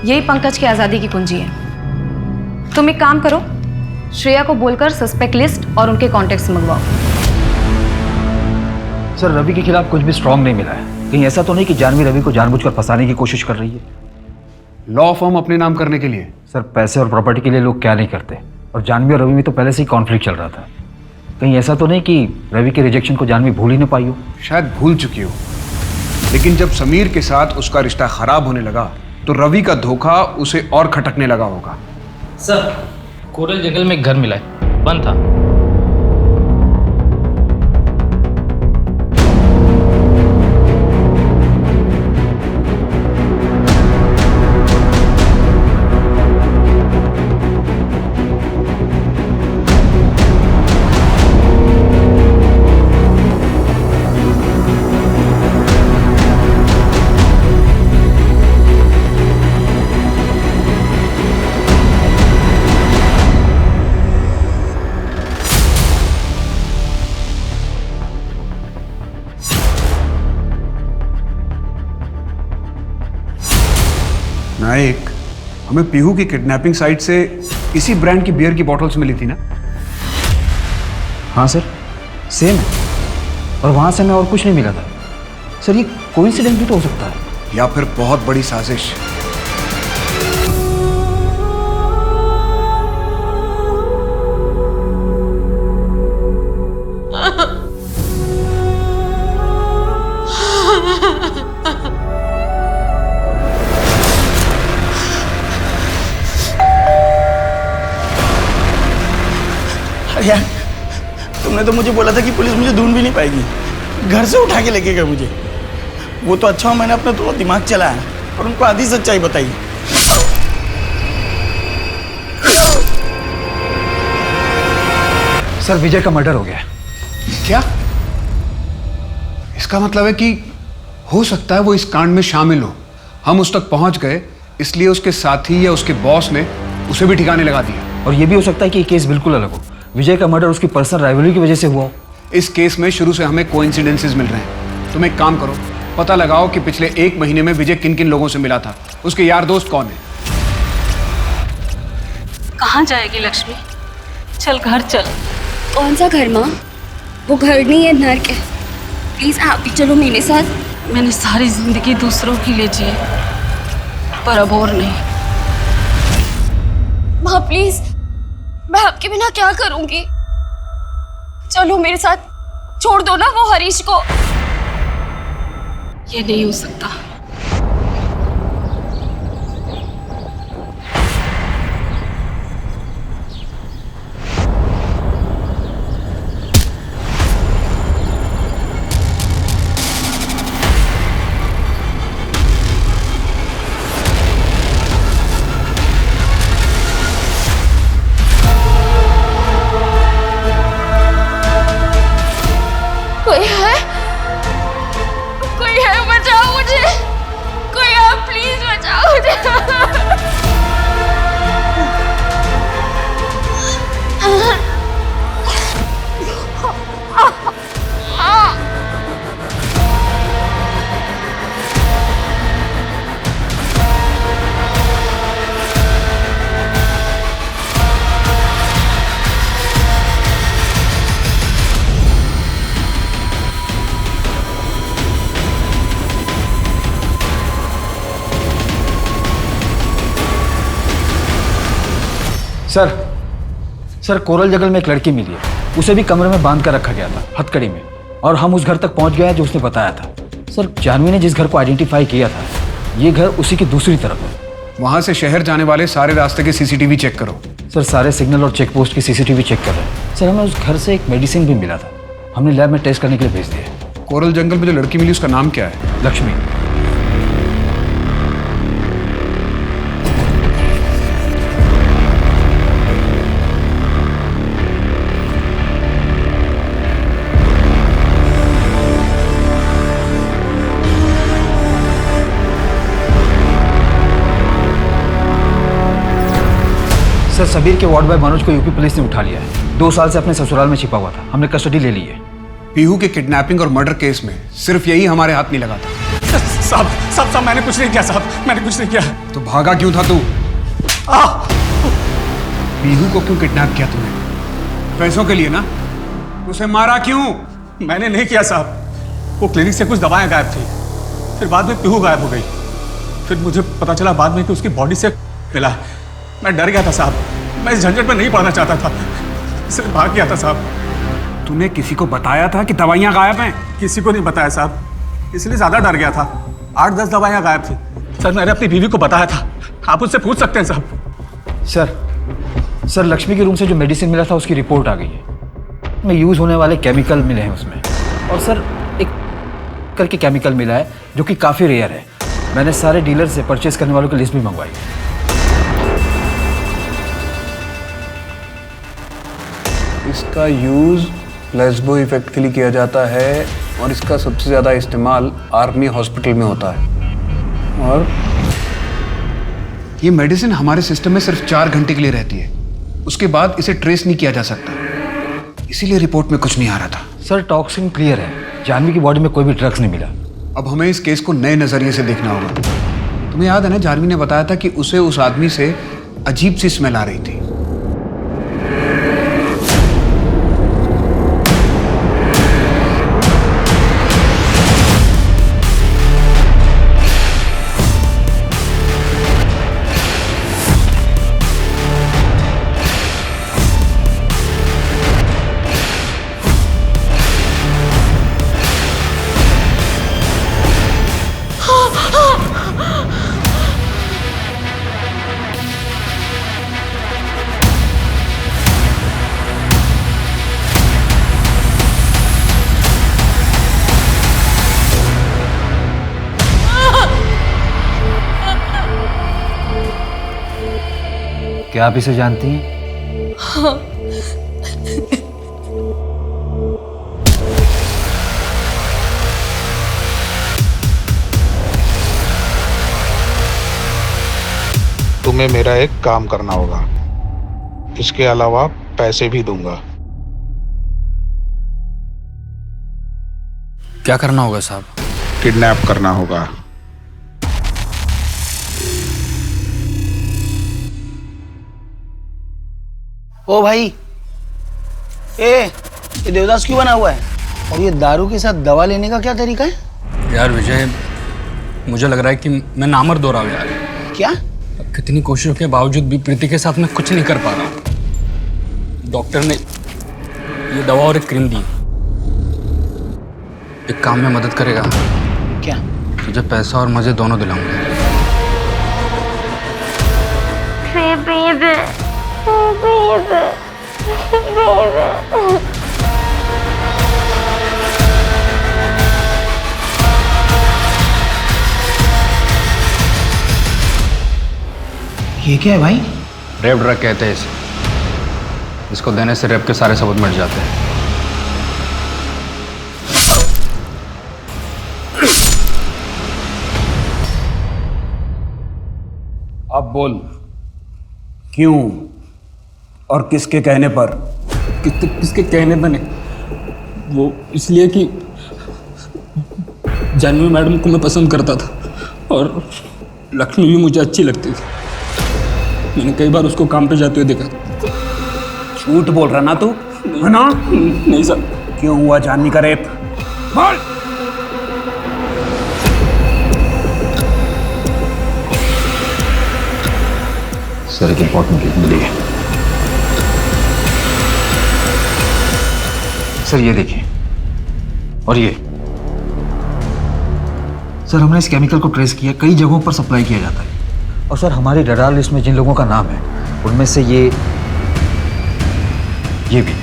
यही पंकज की आज़ादी की कुंजी है। तुम एक काम करो, श्रेया को बोलकर सस्पेक्ट लिस्ट और उनके कॉन्टेक्ट्स मंगवाओ। सर, रवि के खिलाफ कुछ भी स्ट्रांग नहीं मिला है। कहीं ऐसा तो नहीं कि जानवी रवि को जानबूझकर फंसाने की कोशिश कर रही है? लॉ फर्म अपने नाम करने के लिए? सर, पैसे और प्रॉपर्टी के लिए लोग क्या नहीं करते। और जानवी और रवि में तो पहले से ही कॉन्फ्लिक्ट चल रहा था। कहीं ऐसा तो नहीं कि रवि के रिजेक्शन को जानवी भूल ही ना पाई हो? शायद भूल चुकी हो, लेकिन जब समीर के साथ उसका रिश्ता खराब होने लगा तो रवि का धोखा उसे और खटकने लगा होगा। सर, कोरल जंगल में एक घर मिला है, बंद था। नायक, हमें पीहू की किडनैपिंग साइट से इसी ब्रांड की बियर की बॉटल्स मिली थी ना? हाँ सर, सेम है। और वहाँ से हमें और कुछ नहीं मिला था। सर, ये कोइंसिडेंस भी तो हो सकता है, या फिर बहुत बड़ी साजिश। यार, तुमने तो मुझे बोला था कि पुलिस मुझे ढूंढ भी नहीं पाएगी, घर से उठा के लेके गए मुझे। वो तो अच्छा, मैंने अपना थोड़ा दिमाग चलाया और उनको आधी सच्चाई बताई। सर, विजय का मर्डर हो गया। क्या? इसका मतलब है कि हो सकता है वो इस कांड में शामिल हो। हम उस तक पहुंच गए, इसलिए उसके साथी या उसके बॉस ने उसे भी ठिकाने लगा दिया। और ये भी हो सकता है कि ये केस बिल्कुल अलग हो। विजय का मर्डर उसकी पर्सनल राइवलरी की वजह से हुआ हो। इस केस में शुरू से हमें कोइंसिडेंसेस मिल रहे हैं। तुम एक काम करो, पता लगाओ कि पिछले 1 महीने में विजय किन किन लोगों से मिला था, उसके यार दोस्त कौन है। कहाँ जाएगी लक्ष्मी? चल घर चल। कौन सा घर माँ? वो घर नहीं है, नर्क है। प्लीज आप भी चलो मेरे साथ। मैंने सारी जिंदगी दूसरों की लिए जी, पर अब और नहीं। माँ प्लीज, मैं आपके बिना क्या करूंगी? चलो मेरे साथ, छोड़ दो ना वो हरीश को। ये नहीं हो सकता। कोई है? कोई है? बचाओ मुझे। कोई, आप प्लीज बचाओ मुझे। सर, कोरल जंगल में एक लड़की मिली है। उसे भी कमरे में बांध कर रखा गया था, हथकड़ी में। और हम उस घर तक पहुंच गए जो उसने बताया था। सर, जानवी ने जिस घर को आइडेंटिफाई किया था, ये घर उसी की दूसरी तरफ है। वहां से शहर जाने वाले सारे रास्ते के सीसीटीवी चेक करो। सर, सारे सिग्नल और चेक पोस्ट की सीसीटीवी चेक कर रहे हैं। सर, हमें उस घर से एक मेडिसिन भी मिला था, हमने लैब में टेस्ट करने के लिए भेज दिया। कोरल जंगल में जो लड़की मिली उसका नाम क्या है? लक्ष्मी। सर, सबीर के वार्ड बॉय मनोज को यूपी पुलिस ने उठा लिया है। 2 साल से अपने ससुराल में छिपा हुआ था। हमने कस्टडी ले ली है। पीहू के किडनैपिंग और मर्डर केस में सिर्फ यही हमारे हाथ नहीं लगा था। साहब मैंने कुछ नहीं किया साहब, मैंने कुछ नहीं किया। तो भागा क्यों था तू? पीहू को क्यों किडनैप किया तूने? पैसों के लिए ना? उसे मारा क्यों? मैंने नहीं किया साहब। वो क्लिनिक से कुछ दवाएं गायब थी, फिर बाद में पीहू गायब हो गई। फिर मुझे पता चला बाद में कि उसकी बॉडी से मिला। मैं डर गया था साहब, मैं इस झंझट में नहीं पड़ना चाहता था, सिर्फ भाग गया था साहब। तूने किसी को बताया था कि दवाइयां गायब हैं? किसी को नहीं बताया साहब, इसलिए ज्यादा डर गया था। 8-10 दवाइयां गायब थी सर। मैंने अपनी बीवी को बताया था, आप उससे पूछ सकते हैं साहब। सर लक्ष्मी के रूम से जो मेडिसिन मिला था उसकी रिपोर्ट आ गई है। में यूज होने वाले केमिकल मिले हैं उसमें, और सर एक करके केमिकल मिला है जो कि काफी रेयर है। मैंने सारे डीलर से परचेज करने वालों की लिस्ट भी मंगवाई है। इसका यूज प्लेसबो इफेक्ट के लिए किया जाता है और इसका सबसे ज्यादा इस्तेमाल आर्मी हॉस्पिटल में होता है। और ये मेडिसिन हमारे सिस्टम में सिर्फ 4 घंटे के लिए रहती है, उसके बाद इसे ट्रेस नहीं किया जा सकता, इसीलिए रिपोर्ट में कुछ नहीं आ रहा था। सर टॉक्सिन क्लियर है, जानवी की बॉडी में कोई भी ड्रग्स नहीं मिला। अब हमें इस केस को नए नजरिए से देखना होगा। तुम्हें याद है ना, जानवी ने बताया था कि उसे उस आदमी से अजीब सी स्मेल आ रही थी। क्या आप इसे जानती हैं? हाँ। तुम्हें मेरा एक काम करना होगा, इसके अलावा पैसे भी दूंगा। क्या करना होगा साहब? किडनैप करना होगा। ओ भाई, ये देवदास क्यों बना हुआ है? और ये दारू के साथ दवा लेने का क्या तरीका है? यार विजय, मुझे लग रहा है कि मैं नामर्द हो रहा हूँ यार। क्या? कितनी कोशिशों के बावजूद भी प्रीति के साथ मैं कुछ नहीं कर पा रहा हूँ। डॉक्टर ने ये दवा और एक क्रीम दी। एक काम में मदद करेगा क्या? तुझे पैसा और मजे दोनों दिलाऊंगा। ये क्या है भाई? रेप ड्रग कहते हैं इसे। इसको देने से रेप के सारे सबूत मिट जाते हैं। अब बोल, क्यों और किसके कहने पर? किसके कहने पर नहीं, वो इसलिए कि जानवी मैडम को मैं पसंद करता था और लक्ष्मी भी मुझे अच्छी लगती थी। मैंने कई बार उसको काम पे जाते हुए देखा। झूठ बोल रहा ना तू, है ना? नहीं सर। क्यों हुआ जानवी का रेप? बोल। सर एक इंपॉर्टेंट लिंक मिली है। सर ये देखिए, और ये सर हमने इस केमिकल को ट्रेस किया, कई जगहों पर सप्लाई किया जाता है। और सर हमारी रडार लिस्ट में जिन लोगों का नाम है उनमें से ये भी।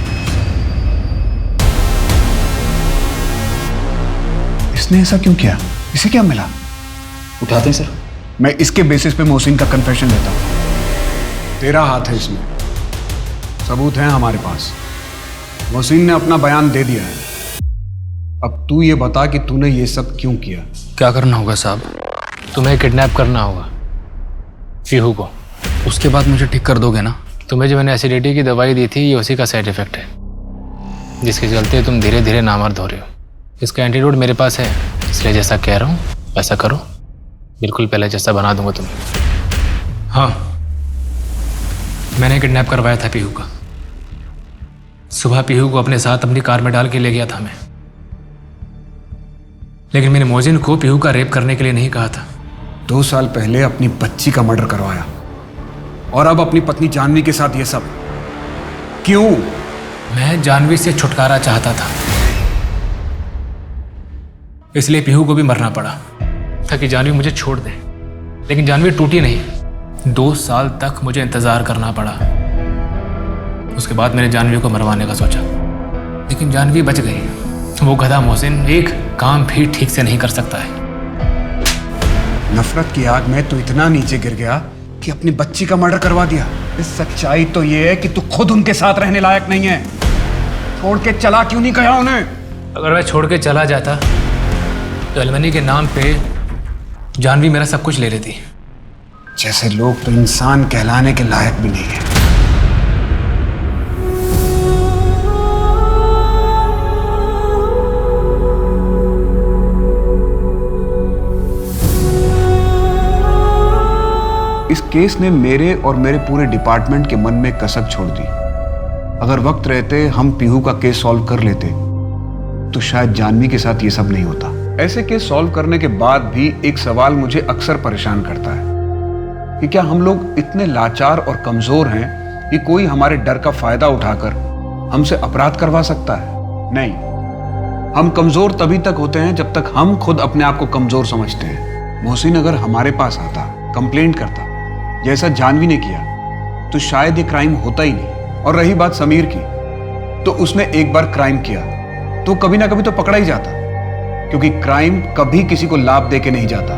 इसने ऐसा क्यों किया? इसे क्या मिला? उठाते हैं सर। मैं इसके बेसिस पे मोहसिन का कन्फेशन लेता हूं। तेरा हाथ है इसमें, सबूत हैं हमारे पास। मोहसिन ने अपना बयान दे दिया है। अब तू ये बता कि तूने ये सब क्यों किया? क्या करना होगा साहब? तुम्हें किडनैप करना होगा पीहू को। उसके बाद मुझे ठीक कर दोगे ना? तुम्हें जो मैंने एसिडिटी की दवाई दी थी, ये उसी का साइड इफेक्ट है, जिसके चलते तुम धीरे धीरे नामर्द हो रहे हो। इसका एंटीडोट मेरे पास है, इसलिए जैसा कह रहा हूँ वैसा करो। बिल्कुल पहले जैसा बना दूंगा तुम्हें। हाँ, मैंने किडनैप करवाया था पीहू का। सुबह पीहू को अपने साथ अपनी कार में डाल के ले गया था मैं, लेकिन मैंने मोहसिन को पीहू का रेप करने के लिए नहीं कहा था। 2 साल पहले अपनी बच्ची का मर्डर करवाया और अब अपनी पत्नी जानवी के साथ ये सब क्यों? मैं जानवी से छुटकारा चाहता था, इसलिए पीहू को भी मरना पड़ा ताकि जानवी मुझे छोड़ दे। लेकिन जानवी टूटी नहीं। 2 साल तक मुझे इंतजार करना पड़ा। उसके बाद मैंने जानवी को मरवाने का सोचा, लेकिन जानवी बच गई। वो गधा मोहसिन एक काम भी ठीक से नहीं कर सकता है। नफरत की आग में तू इतना नीचे गिर गया कि अपनी बच्ची का मर्डर करवा दिया। इस सच्चाई तो ये है कि तू खुद उनके साथ रहने लायक नहीं है। छोड़ के चला क्यों नहीं कहा उन्हें? अगर मैं छोड़ के चला जाता तो एलमनी के नाम पे जानवी मेरा सब कुछ ले लेती। जैसे लोग तो इंसान कहलाने के लायक भी नहीं है। इस केस ने मेरे और मेरे पूरे डिपार्टमेंट के मन में कसक छोड़ दी। अगर वक्त रहते हम पीहू का केस सॉल्व कर लेते तो शायद जानवी के साथ ये सब नहीं होता। ऐसे केस सॉल्व करने के बाद भी एक सवाल मुझे अक्सर परेशान करता है कि क्या हम लोग इतने लाचार और कमजोर हैं कि कोई हमारे डर का फायदा उठाकर हमसे अपराध करवा सकता है? नहीं, हम कमजोर तभी तक होते हैं जब तक हम खुद अपने आप को कमजोर समझते हैं। मोहसिन अगर हमारे पास आता, कंप्लेंट करता जैसा जानवी ने किया, तो शायद ये क्राइम होता ही नहीं। और रही बात समीर की, तो उसने एक बार क्राइम किया तो कभी ना कभी तो पकड़ा ही जाता, क्योंकि क्राइम कभी किसी को लाभ दे के नहीं जाता।